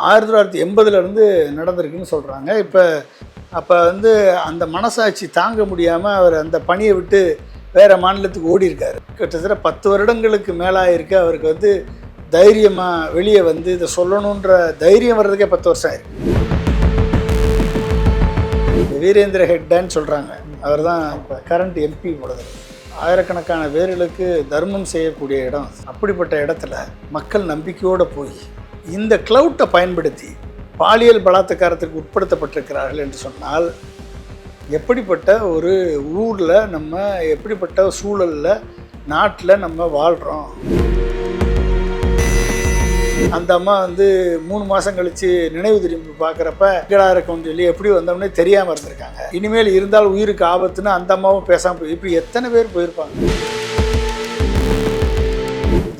1980 நடந்திருக்குன்னு சொல்கிறாங்க. அப்போ அந்த மனசாட்சி தாங்க முடியாமல் அவர் அந்த பணியை விட்டு வேறு மாநிலத்துக்கு ஓடி இருக்கார். கிட்டத்தட்ட 10 வருடங்களுக்கு மேலாயிருக்கு. அவருக்கு தைரியமாக வெளியே இதை சொல்லணுன்ற தைரியம் வர்றதுக்கே 10 வருஷம் ஆயிருக்கு. வீரேந்திர ஹெக்டேன்னு சொல்கிறாங்க. அவர் தான் இப்போ கரண்ட் எம்பி போடுறது. ஆயிரக்கணக்கான பேர்களுக்கு தர்மம் செய்யக்கூடிய இடம். அப்படிப்பட்ட இடத்துல மக்கள் நம்பிக்கையோடு போய் இந்த கிளவுட்டை பயன்படுத்தி பாலியல் பலாத்காரத்துக்கு உட்படுத்தப்பட்டிருக்கிறார்கள் என்று சொன்னால், எப்படிப்பட்ட ஒரு ஊரில் நம்ம, எப்படிப்பட்ட சூழலில், நாட்டில் நம்ம வாழ்கிறோம். அந்த அம்மா 3 மாதம் கழித்து நினைவு திரும்பி பார்க்குறப்ப எங்கடா இருக்கும்னு சொல்லி எப்படி வந்தோம்னே தெரியாமல் இருந்திருக்காங்க. இனிமேல் இருந்தால் உயிருக்கு ஆபத்துன்னு அந்த அம்மாவும் பேசாமல் போய் இப்படி எத்தனை பேர் போயிருப்பாங்க.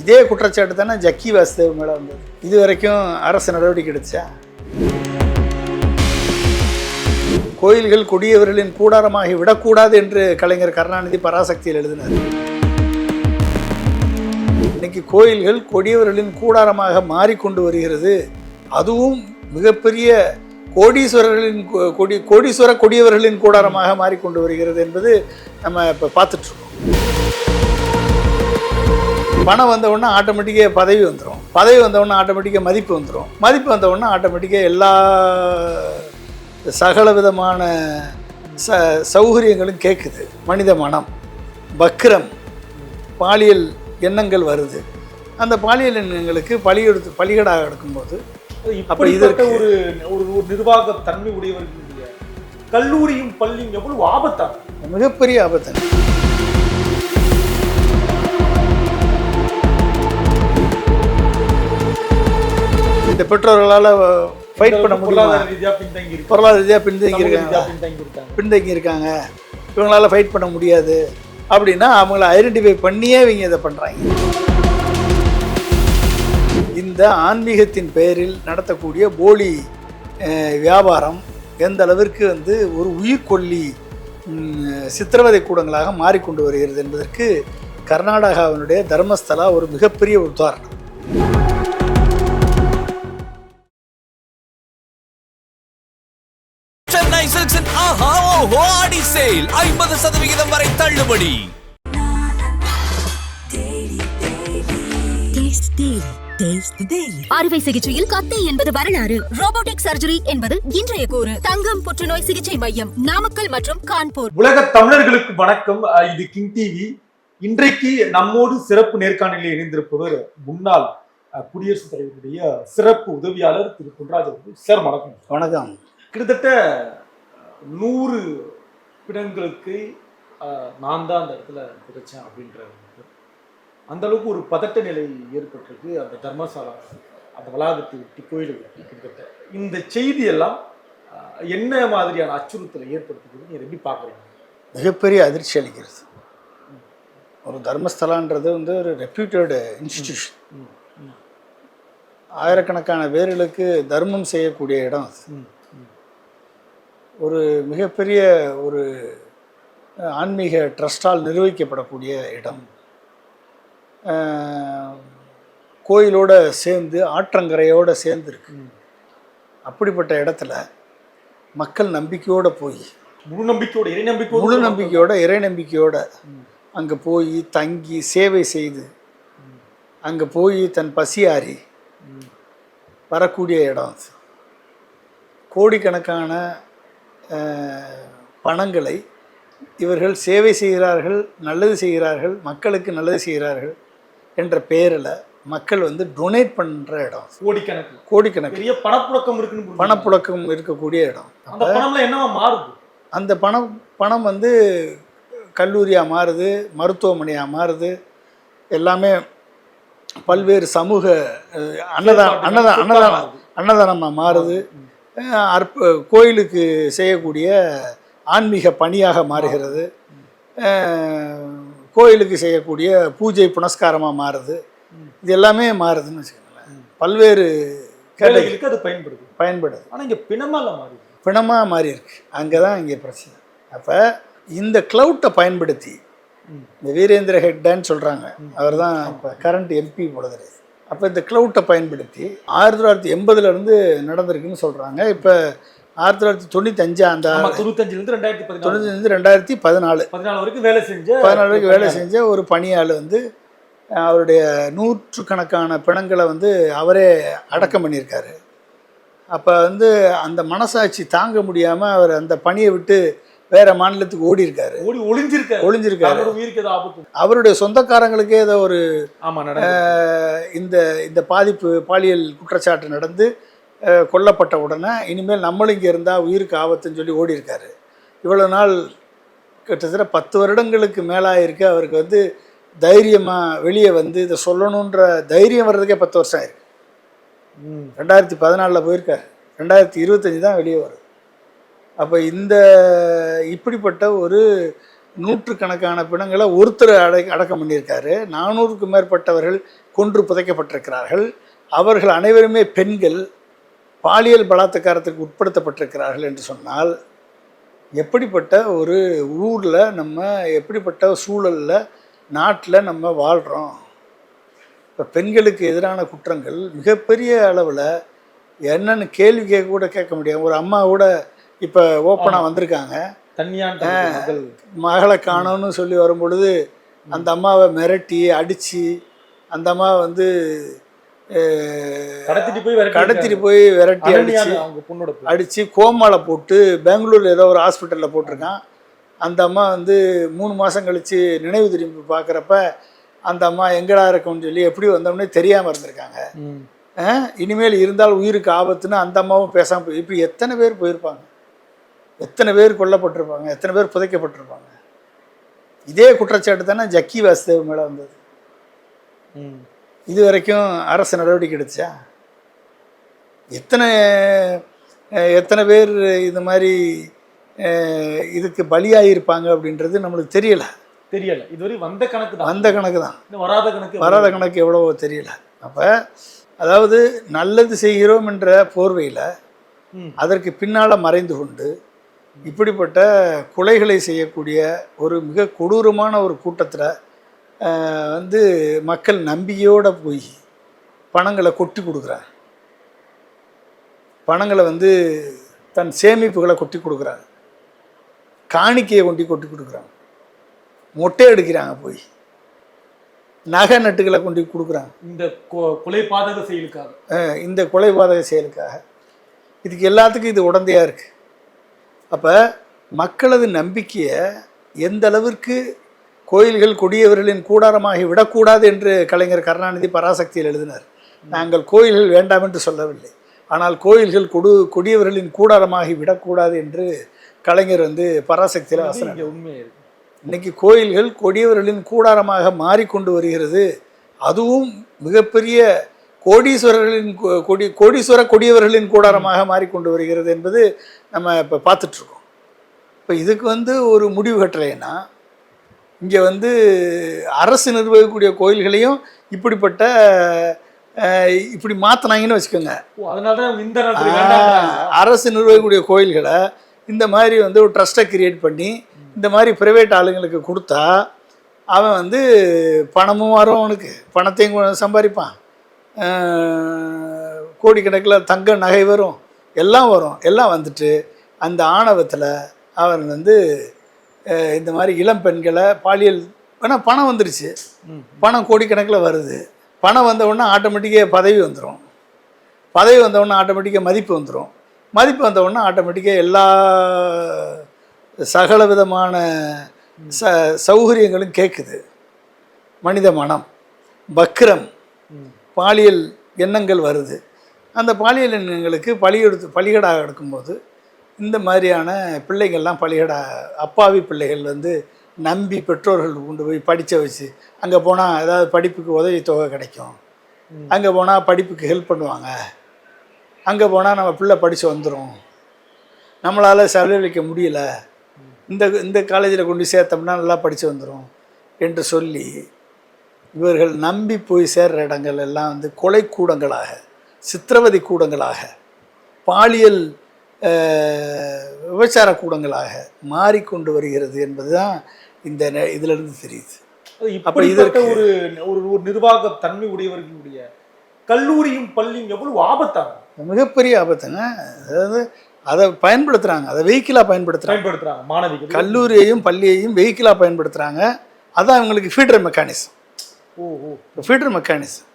இதே குற்றச்சாட்டு தானே ஜக்கி வாசுதேவ் மேலே வந்தது. இது வரைக்கும் அரசு நடவடிக்கை எடுத்துச்சா? கோயில்கள் கொடியவர்களின் கூடாரமாகி விடக்கூடாது என்று கலைஞர் கருணாநிதி பராசக்தியில் எழுதினார். இன்னைக்கு கோயில்கள் கொடியவர்களின் கூடாரமாக மாறிக்கொண்டு வருகிறது. அதுவும் மிகப்பெரிய கோடீஸ்வரர்களின் கொடியவர்களின் கூடாரமாக மாறிக்கொண்டு வருகிறது என்பது நம்ம இப்போ பார்த்துட்ருக்கோம். பணம் வந்தவுடனே ஆட்டோமேட்டிக்காக பதவி வந்துடும். பதவி வந்தவுடனே ஆட்டோமேட்டிக்காக மதிப்பு வந்துடும். மதிப்பு வந்தவுடனே ஆட்டோமேட்டிக்காக எல்லா சகல விதமான சௌகரியங்களும் கேட்குது. மனித மனம், வக்கிரம், பாலியல் எண்ணங்கள் வருது. அந்த பாலியல் எண்ணங்களுக்கு பலிகடாக எடுக்கும்போது அப்போ இதற்கு ஒரு நிர்வாக தன்மை உடையவர்களுடைய கல்லூரியும் பள்ளியும் எவ்வளவு ஆபத்தான, மிகப்பெரிய ஆபத்தான. இந்த பெற்றோர்களால் ஃபைட் பண்ண முடியல. பொருளாதார ரீதியாக பின்தங்கி இருக்காங்க. இவங்களால ஃபைட் பண்ண முடியாது அப்படின்னா அவங்கள ஐடென்டிஃபை பண்ணியே இவங்க இதை பண்ணுறாங்க. இந்த ஆன்மீகத்தின் பெயரில் நடத்தக்கூடிய போலி வியாபாரம் எந்த அளவிற்கு ஒரு உயிர்கொல்லி சித்திரவதை கூடங்களாக மாறிக்கொண்டு வருகிறது என்பதற்கு கர்நாடகாவினுடைய தர்மஸ்தலா ஒரு மிகப்பெரிய உதாரணம். ஆடி சேல் 50% வரை தள்ளுபடி. அறுவை சிகிச்சையில் கத்தை என்பது வரலாறு, ரோபோட்டிக் சர்ஜரி என்பது இன்றைய கூறு. தங்கம் புற்றுநோய் சிகிச்சை மையம், நாமக்கல் மற்றும் கான்பூர். உலக தமிழர்களுக்கு வணக்கம். இது கிங் டிவி. இன்றைக்கு நம்மோடு சிறப்பு நேர்காணலில் இணைந்திருப்பவர் முன்னாள் குடியரசுத் தலைவருடைய சிறப்பு உதவியாளர் திரு பொன்ராஜ் அவர்கள். சார் வணக்கம். வணக்கம். கிட்டத்தட்ட 100 பிணங்களுக்கு நான் தான் அந்த இடத்துல கிடைச்சேன் அப்படின்ற அந்த அளவுக்கு ஒரு பதட்ட நிலை ஏற்பட்டிருக்கு அந்த தர்மசாலா, அந்த வளாகத்தை விட்டு கோயிலை கிட்டத்தட்ட. இந்த செய்தியெல்லாம் என்ன மாதிரியான அச்சுறுத்தலை ஏற்படுத்துகிறது, நீங்க எப்படி பார்க்குறீங்க? மிகப்பெரிய அதிர்ச்சி அளிக்கிறது. ஒரு தர்மஸ்தலான்றது ஒரு ரெப்யூட்டட் இன்ஸ்டிடியூஷன். ஆயிரக்கணக்கான பேர்களுக்கு தர்மம் செய்யக்கூடிய இடம். ஒரு மிகப்பெரிய ஒரு ஆன்மீக ட்ரஸ்டால் நிர்வகிக்கப்படக்கூடிய இடம். கோயிலோடு சேர்ந்து ஆற்றங்கரையோடு சேர்ந்து இருக்கு. அப்படிப்பட்ட இடத்துல மக்கள் நம்பிக்கையோடு போய் முழு நம்பிக்கையோட இறை நம்பிக்கையோட அங்கே போய் தங்கி சேவை செய்து அங்கே போய் தன் பசியாறி வரக்கூடிய இடம். கோடிக்கணக்கான பணங்களை இவர்கள் சேவை செய்கிறார்கள், நல்லது செய்கிறார்கள், மக்களுக்கு நல்லது செய்கிறார்கள் என்ற பெயரில் மக்கள் டொனேட் பண்ணுற இடம். கோடிக்கணக்கு பணப்புழக்கம் இருக்கக்கூடிய இடம். அந்த பணம் கல்லூரியாக மாறுது, மருத்துவமனையாக மாறுது, எல்லாமே பல்வேறு சமூக அன்னதானமாக மாறுது. கோயிலுக்கு செய்யக்கூடிய ஆன்மீக பணியாக மாறுகிறது. கோயிலுக்கு செய்யக்கூடிய பூஜை புனஸ்காரமாக மாறுது. இது எல்லாமே மாறுதுன்னு வச்சுக்கோங்களேன். பல்வேறு கேட்டகரிக்கு அது பயன்படுது. ஆனால் இங்கே பிணமாக மாறி இருக்கு. அங்கே தான் இங்கே பிரச்சனை. அப்போ இந்த கிளவுட்டை பயன்படுத்தி இந்த வீரேந்திர ஹெக்டேன்னு சொல்கிறாங்க. அவர் தான் இப்போ கரண்ட் எம்பி போடுறது. அப்போ இந்த க்ளவுட்டை பயன்படுத்தி 1980 நடந்திருக்குன்னு சொல்கிறாங்க. இப்போ 1995 அந்த 95லேருந்து 2014 14 வரைக்கும் வேலை செஞ்ச 14 வரைக்கும் வேலை செஞ்ச ஒரு பணியாள் வந்து அவருடைய 100கணக்கான பிணங்களை வந்து அவரே அடக்கம் பண்ணியிருக்காரு. அப்போ வந்து அந்த மனசாட்சி தாங்க முடியாமல் அவர் அந்த பணியை விட்டு வேற மாநிலத்துக்கு ஒளிஞ்சிருக்காரு. உயிருக்கு ஏதோ ஆபத்து. அவருடைய சொந்தக்காரங்களுக்கே ஏதோ ஒரு இந்த பாதிப்பு பாலியல் குற்றச்சாட்டு நடந்து கொல்லப்பட்ட உடனே இனிமேல் நம்மளும் இங்கே இருந்தால் உயிருக்கு ஆபத்துன்னு சொல்லி ஓடி இருக்காரு. இவ்வளோ நாள் கிட்டத்தட்ட 10 வருடங்களுக்கு மேலாயிருக்கு. அவருக்கு வந்து தைரியமாக வெளியே வந்து இதை சொல்லணுன்ற தைரியம் வர்றதுக்கே 10 வருஷம் ஆயிருக்கு. 2014 போயிருக்காரு, 2025 தான் வெளியே வருது. அப்போ இப்படிப்பட்ட ஒரு 100கணக்கான பிணங்களை ஒருத்தர் அடக்கம் பண்ணியிருக்காரு. 400க்கும் மேற்பட்டவர்கள் கொன்று புதைக்கப்பட்டிருக்கிறார்கள். அவர்கள் அனைவருமே பெண்கள், பாலியல் பலாத்காரத்துக்கு உட்படுத்தப்பட்டிருக்கிறார்கள் என்று சொன்னால் எப்படிப்பட்ட ஒரு ஊரில் நம்ம, எப்படிப்பட்ட சூழலில் நாட்டில் நம்ம வாழ்கிறோம். இப்போ பெண்களுக்கு எதிரான குற்றங்கள் மிகப்பெரிய அளவில் என்னென்னு கேள்வி கேட்க முடியாது. ஒரு அம்மா கூட இப்போ ஓப்பனாக வந்திருக்காங்க, மகளை காணோன்னு சொல்லி வரும்பொழுது அந்த அம்மாவை மிரட்டி அடித்து அந்த அம்மாவை வந்து கடத்திட்டு போய் விரட்டி அடித்து கோமாவில் போட்டு பெங்களூரில் ஏதோ ஒரு ஹாஸ்பிட்டலில் போட்டிருக்கான். அந்த அம்மா வந்து 3 மாதம் கழித்து நினைவு திரும்பி பார்க்குறப்ப அந்த அம்மா எங்கடா இருக்கும்னு சொல்லி எப்படி வந்தோம்னே தெரியாமல் இருந்திருக்காங்க. இனிமேல் இருந்தால் உயிருக்கு ஆபத்துன்னு அந்த அம்மாவும் பேசாமல் போய் இப்படி எத்தனை பேர் போயிருப்பாங்க, எத்தனை பேர் கொல்லப்பட்டிருப்பாங்க, எத்தனை பேர் புதைக்கப்பட்டிருப்பாங்க. இதே குற்றச்சாட்டு தானே ஜக்கி வாசுதேவ் மேலே வந்தது. இது வரைக்கும் அரசு நடவடிக்கை எடுத்துச்சா? எத்தனை பேர் இந்த மாதிரி இதுக்கு பலியாகிருப்பாங்க அப்படின்றது நம்மளுக்கு தெரியலை. இதுவரை வந்த கணக்கு தான், வராத கணக்கு எவ்வளவோ தெரியல. அப்போ அதாவது நல்லது செய்கிறோம் என்ற போர்வையில் அதற்கு பின்னால் மறைந்து கொண்டு இப்படிப்பட்ட கொலைகளை செய்யக்கூடிய ஒரு மிக கொடூரமான ஒரு கூட்டத்தில் வந்து மக்கள் நம்பிக்கையோடு போய் பணங்களை கொட்டி கொடுக்குறாங்க. பணங்களை வந்து தன் சேமிப்புகளை கொட்டி கொடுக்குறாங்க, காணிக்கையை கொட்டி கொடுக்குறாங்க, மொட்டை எடுக்கிறாங்க, போய் நகை நட்டுகளை கொண்டு கொடுக்குறாங்க இந்த கொலைபாதக செயலுக்காக. இதுக்கு எல்லாத்துக்கும் இது உடந்தையாக இருக்குது. அப்போ மக்களது நம்பிக்கையை எந்த அளவிற்கு கோயில்கள் கொடியவர்களின் கூடாரமாகி விடக்கூடாது என்று கலைஞர் கருணாநிதி பராசக்தியில் எழுதினார். நாங்கள் கோயில்கள் வேண்டாம் என்று சொல்லவில்லை, ஆனால் கோயில்கள் கொடியவர்களின் கூடாரமாகி விடக்கூடாது என்று கலைஞர் வந்து பராசக்தியில் வசனம். உண்மையாக இருக்குது. இன்றைக்கி கோயில்கள் கொடியவர்களின் கூடாரமாக மாறிக்கொண்டு வருகிறது. அதுவும் மிகப்பெரிய கொடியவர்களின் கூடாரமாக மாறிக்கொண்டு வருகிறது என்பது நம்ம இப்போ பார்த்துட்ருக்கோம். இப்போ இதுக்கு வந்து ஒரு முடிவு கட்டலைன்னா இங்கே வந்து அரசு நிர்வகிக்கக்கூடிய கோயில்களையும் இப்படி மாற்றினாங்கன்னு வச்சுக்கோங்க. அரசு நிர்வகிக்கக்கூடிய கோயில்களை இந்த மாதிரி வந்து ஒரு ட்ரஸ்ட்டை கிரியேட் பண்ணி இந்த மாதிரி ப்ரைவேட் ஆளுங்களுக்கு கொடுத்தா அவன் வந்து பணமும் வரும், அவனுக்கு பணத்தையும் சம்பாதிப்பான், கோடிக்கணக்கில் தங்க நகை வரும், எல்லாம் வரும். எல்லாம் வந்துட்டு அந்த ஆணவத்தில் அவன் வந்து இந்த மாதிரி இளம் பெண்களை பாலியல் பணம் வந்துருச்சு, பணம் கோடிக்கணக்கில் வருது. பணம் வந்தவுடனே ஆட்டோமேட்டிக்காக பதவி வந்துடும், பதவி வந்தவுடனே ஆட்டோமேட்டிக்காக மதிப்பு வந்துடும், மதிப்பு வந்தவுடனே ஆட்டோமேட்டிக்காக எல்லா சகல விதமான சௌகரியங்களும் கேட்குது. மனித மனம் வக்கிரம், பாலியல் எண்ணங்கள் வருது. அந்த பாலியல் எண்ணங்களுக்கு பலிகடாக எடுக்கும்போது இந்த மாதிரியான பிள்ளைகள்லாம் அப்பாவி பிள்ளைகள் வந்து நம்பி பெற்றோர்கள் கொண்டு போய் படித்த வச்சு அங்கே போனால் ஏதாவது படிப்புக்கு உதவி தொகை கிடைக்கும், அங்கே போனால் படிப்புக்கு ஹெல்ப் பண்ணுவாங்க, அங்கே போனால் நம்ம பிள்ளை படித்து வந்துடும், நம்மளால் செலவழிக்க முடியல, இந்த காலேஜில் கொண்டு சேர்த்தோம்னா நல்லா படித்து வந்துடும் என்று சொல்லி இவர்கள் நம்பி போய் சேர்கிற இடங்கள் எல்லாம் வந்து கொலை கூடங்களாக, சித்திரவதை கூடங்களாக, பாலியல் விபச்சார கூடங்களாக மாறிக்கொண்டு வருகிறது என்பது தான் இதிலிருந்து தெரியுது. அப்போ இதற்கு ஒரு நிர்வாக தன்மை உடையவர்களுடைய கல்லூரியும் பள்ளியும் எவ்வளவு ஆபத்தாகும்? மிகப்பெரிய ஆபத்துங்க. அதாவது அதை பயன்படுத்துகிறாங்க, அதை வெஹிக்கிளாக பயன்படுத்துகிறாங்க. மாணவிகள் கல்லூரியையும் பள்ளியையும் வெஹிக்கிளாக பயன்படுத்துகிறாங்க. அதான் அவங்களுக்கு ஃபீடர் மெக்கானிசம். Feeder mechanism.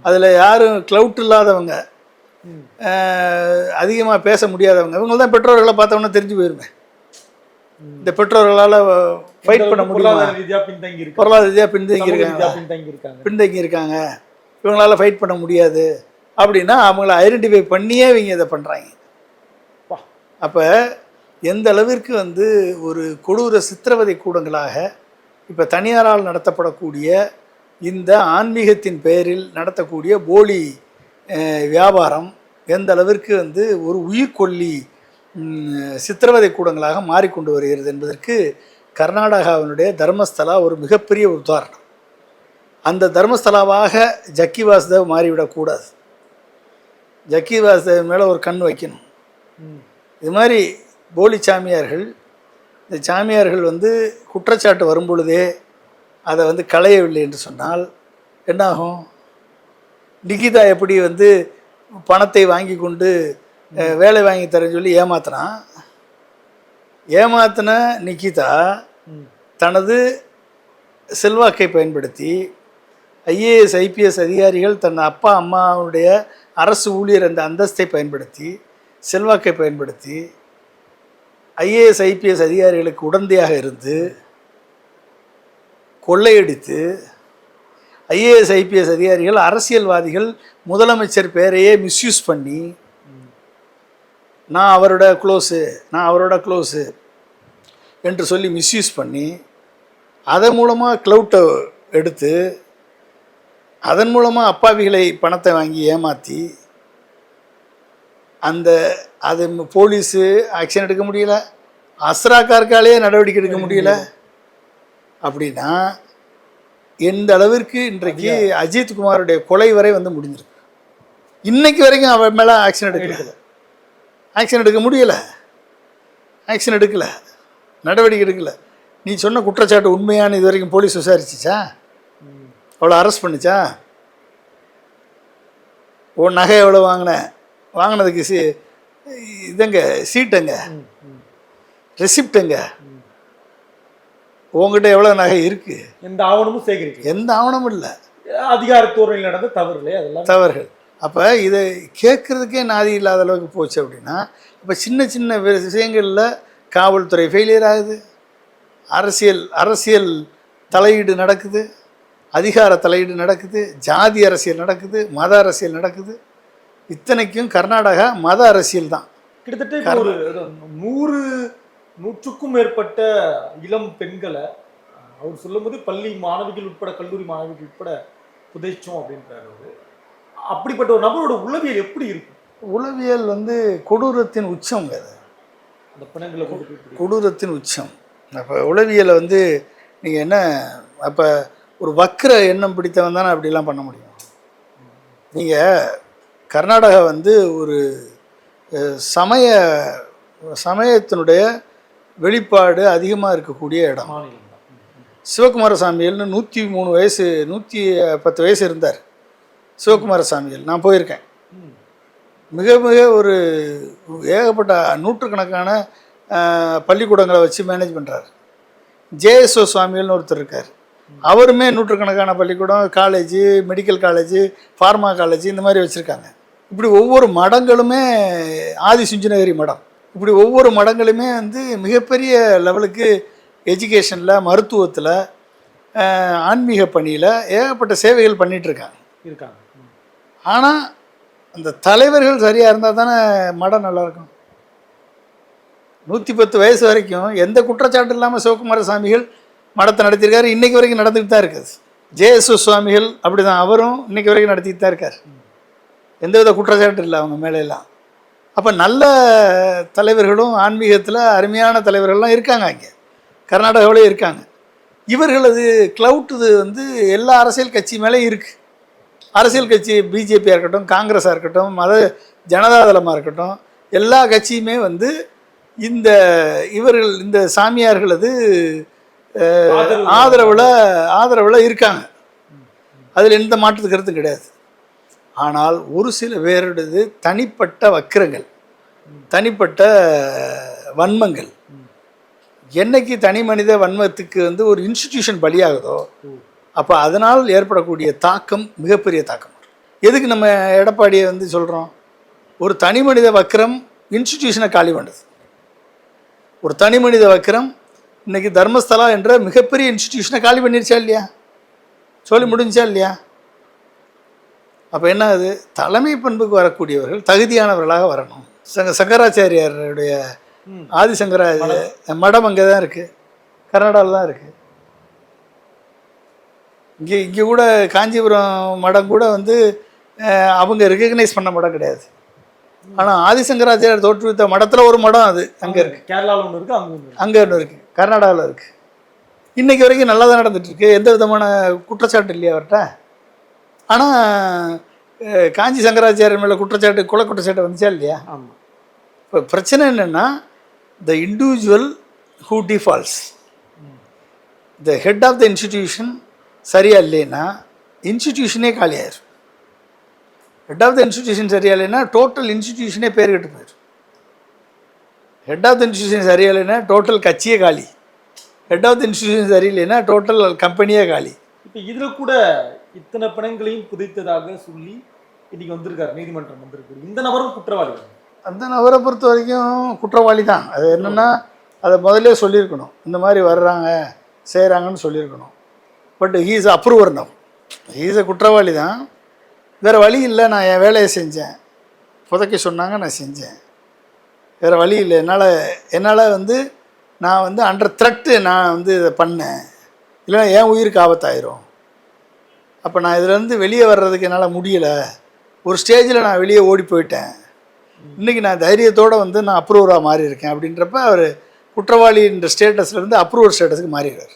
அதில் யாரும் க்ளவுட் இல்லாதவங்க, அதிகமாக பேச முடியாதவங்க, இவங்க தான் பெற்றோர்களை பார்த்தவொன்னே தெரிஞ்சு போயிருமே. இந்த பெற்றோர்களால் ஃபைட் பண்ண முடியல, பொருளாதார ரீதியாக பின்தங்கி இருக்காங்க, இவங்களால ஃபைட் பண்ண முடியாது அப்படின்னா அவங்கள ஐடென்டிஃபை பண்ணியே இவங்க இதை பண்ணுறாங்க. அப்போ எந்த அளவிற்கு வந்து ஒரு கொடூர சித்திரவதை கூடங்களாக இப்போ தனியாரால் நடத்தப்படக்கூடிய இந்த ஆன்மீகத்தின் பெயரில் நடத்தக்கூடிய போலி வியாபாரம் எந்த அளவிற்கு வந்து ஒரு உயிர்கொல்லி சித்திரவதை கூடங்களாக மாறிக்கொண்டு வருகிறது என்பதற்கு கர்நாடகாவினுடைய தர்மஸ்தலா ஒரு மிகப்பெரிய உதாரணம். அந்த தர்மஸ்தலாவாக ஜக்கி வாசுதேவ் மாறிவிடக்கூடாது. ஜக்கி வாசுதேவ் மேலே ஒரு கண் வைக்கணும். இது மாதிரி போலி சாமியார்கள், இந்த சாமியார்கள் வந்து குற்றச்சாட்டு வரும்பொழுதே அதை வந்து களையவில்லை என்று சொன்னால் என்னாகும்? நிகிதா எப்படி வந்து பணத்தை வாங்கி கொண்டு வேலை வாங்கி தரேன்னு சொல்லி ஏமாத்தின நிகிதா தனது செல்வாக்கை பயன்படுத்தி ஐஏஎஸ் ஐபிஎஸ் அதிகாரிகள் தன் அப்பா அம்மாவுடைய அரசு ஊழியர் அந்த அந்தஸ்தை பயன்படுத்தி செல்வாக்கை பயன்படுத்தி ஐஏஎஸ் ஐபிஎஸ் அதிகாரிகளுக்கு உடந்தையாக இருந்து கொள்ளையடித்து ஐஏஎஸ் ஐபிஎஸ் அதிகாரிகள் அரசியல்வாதிகள் முதலமைச்சர் பேரையே மிஸ்யூஸ் பண்ணி நான் அவரோட க்ளோஸு என்று சொல்லி மிஸ்யூஸ் பண்ணி அதன் மூலமாக க்ளவுட்டை எடுத்து அதன் மூலமாக அப்பாவிகளை பணத்தை வாங்கி ஏமாற்றி அது போலீஸு ஆக்ஷன் எடுக்க முடியல, அஸ்ராக்கார்காலே நடவடிக்கை எடுக்க முடியல. அப்படின்னா எந்த அளவிற்கு இன்றைக்கு அஜித் குமாருடைய கொலை வரை வந்து முடிஞ்சிருக்கு. இன்னைக்கு வரைக்கும் அவன் மேலே ஆக்ஷன் எடுக்க முடியலை, ஆக்ஷன் எடுக்கலை, நடவடிக்கை எடுக்கலை. நீ சொன்ன குற்றச்சாட்டு உண்மையான இது வரைக்கும் போலீஸ் விசாரிச்சிச்சா? அவ்வளோ அரெஸ்ட் பண்ணிச்சா? உன் நகை எவ்வளோ வாங்கினதுக்கு இதுங்க சீட்டுங்க, ரெசிப்டுங்க, உங்ககிட்ட எவ்வளோ நகை இருக்கு? எந்த ஆவணமும் சேகரிக்க, எந்த ஆவணமும் இல்லை. அதிகாரத்துறையில் நடந்த தவறுகளே அதெல்லாம் தவறுகள். அப்போ இதை கேட்குறதுக்கே நாதி இல்லாத அளவுக்கு போச்சு. அப்படின்னா இப்போ சின்ன சின்ன விஷயங்களில் காவல்துறை ஃபெயிலியர் ஆகுது, அரசியல் தலையீடு நடக்குது, அதிகார தலையீடு நடக்குது, ஜாதி அரசியல் நடக்குது, மத அரசியல் நடக்குது. இத்தனைக்கும் கர்நாடகா மத அரசியல் தான். கிட்டத்தட்ட ஒரு 100க்கும் மேற்பட்ட இளம் பெண்களை அவர் சொல்லும்போது பள்ளி மாணவிகள் உட்பட கல்லூரி மாணவிகள் உட்பட புதைச்சோம் அப்படின்றாரு. அப்படிப்பட்ட ஒரு நபரோட உளவியல் எப்படி இருக்கும்? உளவியல் வந்து கொடூரத்தின் உச்சம். அது அந்த பிணங்களை கொடூரத்தின் உச்சம். அப்போ உளவியலை வந்து நீங்கள் என்ன, அப்போ ஒரு வக்ர எண்ணம் பிடித்தவன் தானே அப்படிலாம் பண்ண முடியும். நீங்கள் கர்நாடகா வந்து ஒரு சமயத்தினுடைய வெளிப்பாடு அதிகமாக இருக்கக்கூடிய இடம். சிவகுமார சாமிகள்னு 103 வயசு 110 வயசு இருந்தார் சிவகுமார சாமிகள். நான் போயிருக்கேன். மிக மிக ஒரு ஏகப்பட்ட நூற்றுக்கணக்கான பள்ளிக்கூடங்களை வச்சு மேனேஜ் பண்ணுறார். ஜேஎஸ்ஓ சுவாமிகள்னு ஒருத்தர் இருக்கார். அவருமே நூற்றுக்கணக்கான பள்ளிக்கூடம், college, medical college, pharma college இந்த மாதிரி வச்சுருக்காங்க. இப்படி ஒவ்வொரு மடங்களுமே ஆதி சுஞ்சனகிரி மடம், இப்படி ஒவ்வொரு மடங்களுமே வந்து மிகப்பெரிய லெவலுக்கு எஜுகேஷனில், மருத்துவத்தில், ஆன்மீக பணியில் ஏகப்பட்ட சேவைகள் பண்ணிகிட்ருக்காங்க. ஆனால் அந்த தலைவர்கள் சரியாக இருந்தால் தானே மடம் நல்லாயிருக்கும். 110 வயசு வரைக்கும் எந்த குற்றச்சாட்டு இல்லாமல் சிவகுமார சாமிகள் மடத்தை நடத்தியிருக்காரு. இன்றைக்கு வரைக்கும் நடந்துக்கிட்டு தான் இருக்குது. ஜேஎஸ்ஓ சுவாமிகள் அப்படி தான், அவரும் இன்றைக்கி வரைக்கும் நடத்திட்டு தான் இருக்கார். எந்தவித குற்றச்சாட்டு இல்லை அவங்க மேலெல்லாம். அப்போ நல்ல தலைவர்களும் ஆன்மீகத்தில் அருமையான தலைவர்கள்லாம் இருக்காங்க, அங்கே கர்நாடகாவிலே இருக்காங்க. இவர்களது க்ளவுட் வந்து எல்லா அரசியல் கட்சி மேலே இருக்குது. அரசியல் கட்சி பிஜேபியாக இருக்கட்டும், காங்கிரஸாக இருக்கட்டும், மத ஜனதாதளமாக இருக்கட்டும், எல்லா கட்சியுமே வந்து இந்த சாமியார்களது ஆதரவில் இருக்காங்க. அதில் எந்த மாற்று கருத்தும் கிடையாது. ஆனால் ஒரு சில பேருடையது தனிப்பட்ட வக்கிரங்கள், தனிப்பட்ட வன்மங்கள். என்னைக்கு தனி மனித வன்மத்துக்கு வந்து ஒரு இன்ஸ்டிடியூஷன் பலியாகுதோ அப்போ அதனால் ஏற்படக்கூடிய தாக்கம் மிகப்பெரிய தாக்கம். எதுக்கு நம்ம எடப்பாடியை வந்து சொல்கிறோம்? ஒரு தனி மனித வக்கிரம் இன்ஸ்டிடியூஷனை காலி பண்ணுது. ஒரு தனி மனித வக்கிரம் இன்னைக்கு தர்மஸ்தலா என்ற மிகப்பெரிய இன்ஸ்டிடியூஷனை காலி பண்ணிருச்சா இல்லையா? சொல்லி முடிஞ்சா இல்லையா? அப்போ என்ன ஆகுது? தலைமை பண்புக்கு வரக்கூடியவர்கள் தகுதியானவர்களாக வரணும். சங்கராச்சாரியாருடைய ஆதிசங்கராச்சாரிய மடம் அங்கே தான் இருக்குது, கர்நாடகாவில் தான் இருக்குது. இங்கே கூட காஞ்சிபுரம் மடம் கூட வந்து அவங்க ரெகக்னைஸ் பண்ண மடம் கிடையாது. ஆனால் ஆதிசங்கராச்சாரியர் தோற்றுவித்த மடத்தில் ஒரு மடம் அது அங்கே இருக்குது. கேரளாவில் ஒன்று இருக்குது, அங்கே ஒன்று இருக்குது, கர்நாடகாவில் இருக்குது. இன்றைக்கி வரைக்கும் நல்லா தான் நடந்துகிட்ருக்கு, எந்த விதமான குற்றச்சாட்டு இல்லையா அவர்கிட்ட. ஆனால் காஞ்சி சங்கராச்சாரியர் மேலே குற்றச்சாட்டு, கொலை குற்றச்சாட்டு வந்துச்சா இல்லையா? ஆமாம். இப்போ பிரச்சனை என்னென்னா, the individual who defaults, the head of the institution சரியா இல்லைன்னா இன்ஸ்டிடியூஷனே காலியாயிரும். ஹெட் ஆஃப் த இன்ஸ்டிடியூஷன் சரியா இல்லைன்னா டோட்டல் இன்ஸ்டிடியூஷனே பேர் கெட்டு போயிடும். ஹெட் ஆஃப் த இன்ஸ்டிடியூஷன் சரியா இல்லைன்னா டோட்டல் கட்சியே காலி. ஹெட் ஆஃப் த இன்ஸ்டிடியூஷன் சரியில்லைன்னா டோட்டல் கம்பெனியே காலி. இப்போ இதில் கூட இத்தனை பிணங்களையும் புதைத்ததாக சொல்லி இன்னைக்கு வந்திருக்காரு, நீதிமன்றம் வந்திருக்கு. இந்த நபரும் குற்றவாளி. அந்த நபரை பொறுத்த வரைக்கும் குற்றவாளி தான். அது என்னென்னா அதை முதலே சொல்லியிருக்கணும், இந்த மாதிரி வர்றாங்க செய்கிறாங்கன்னு சொல்லியிருக்கணும். But he is approver now, he is a குற்றவாளி தான். வேறு வழி இல்லை, நான் என் வேலையை செஞ்சேன், புதைக்க சொன்னாங்க நான் செஞ்சேன், வேறு வழி இல்லை. என்னால் வந்து நான் வந்து அண்டர் த்ரெட்டு நான் வந்து இதை பண்ணேன், இல்லைன்னா என் உயிருக்கு ஆபத்தாயிரும். அப்போ நான் இதிலேருந்து வெளியே வர்றதுக்கு என்னால் முடியலை. ஒரு ஸ்டேஜில் நான் வெளியே ஓடி போயிட்டேன், இன்றைக்கி நான் தைரியத்தோடு வந்து நான் அப்ரூவராக மாறி இருக்கேன் அப்படின்றப்ப அவர் குற்றவாளின்ற ஸ்டேட்டஸ்லேருந்து அப்ரூவர் ஸ்டேட்டஸுக்கு மாறிடுறார்.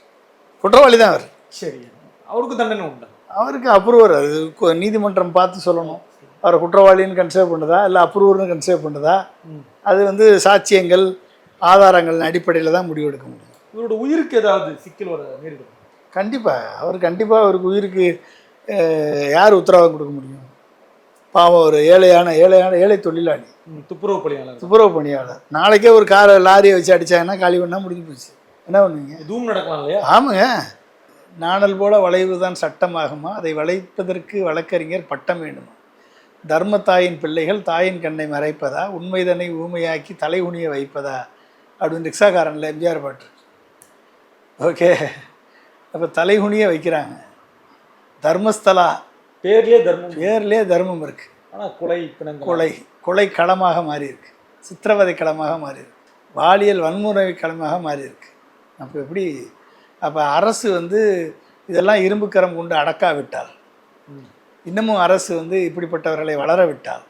குற்றவாளி தான் அவர். சரி, அவருக்கு தண்டனை உண்டு. அவருக்கு அப்ரூவர், அது நீதிமன்றம் பார்த்து சொல்லணும். அவரை குற்றவாளின்னு கன்சிடர் பண்ணுதா இல்லை அப்ரூவர்னு கன்சிடர் பண்ணுதா, அது வந்து சாட்சியங்கள் ஆதாரங்கள் அடிப்படையில் தான் முடிவெடுக்க முடியும். இவரோட உயிருக்கு ஏதாவது சிக்கல் வர நேரிடும்? கண்டிப்பாக அவருக்கு உயிருக்கு யார் உத்தரவாதம் கொடுக்க முடியும்? பாவம், ஒரு ஏழை தொழிலாளி, துப்புரவு பணியாளர். நாளைக்கே ஒரு லாரியை வச்சு அடித்தாங்கன்னா காலி பண்ணால் முடிஞ்சு போச்சு. என்ன பண்ணுவீங்க? எதுவும் நடக்கலாம் இல்லையா? ஆமாங்க. நாணல் போல வளைவு தான் சட்டமாகுமா, அதை வளைப்பதற்கு வழக்கறிஞர் பட்டம் வேண்டுமா, தர்மத்தாயின் பிள்ளைகள் தாயின் கண்ணை மறைப்பதா, உண்மைதனை ஊமையாக்கி தலை குனிய வைப்பதா அப்படின்னு ரிக்ஷாக்காரனில் எம்ஜிஆர் பாட்டு. ஓகே, அப்போ தலை குனிய வைக்கிறாங்க. தர்மஸ்தலா பேர்லேயே தர்மம் இருக்குது. ஆனால் கொலை களமாக மாறி இருக்கு, சித்திரவதை களமாக மாறி இருக்கு, பாலியல் வன்முறை களமாக மாறி இருக்கு. அப்போ எப்படி? அப்போ அரசு வந்து இதெல்லாம் இரும்புக்கரம் கொண்டு அடக்காவிட்டால், இன்னமும் அரசு வந்து இப்படிப்பட்டவர்களை வளர விட்டால்,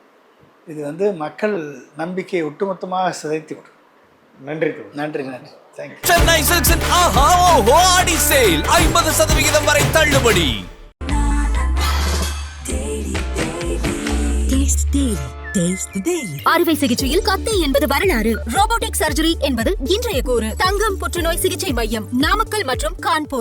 இது வந்து மக்கள் நம்பிக்கையை ஒட்டுமொத்தமாக சிதைத்து விடும். நன்றி. தேங்க்யூ. சென்னை சில்க்ஸின் ஆஹா ஓஹோ ஆடி சேல் 50% வரை தள்ளுபடி. அறுவை சிகிச்சையில் கத்தை என்பது வரலாறு, ரோபோட்டிக் சர்ஜரி என்பது இன்றைய கூறு. தங்கம் புற்றுநோய் சிகிச்சை மையம், நாமக்கல் மற்றும் கான்பூர்.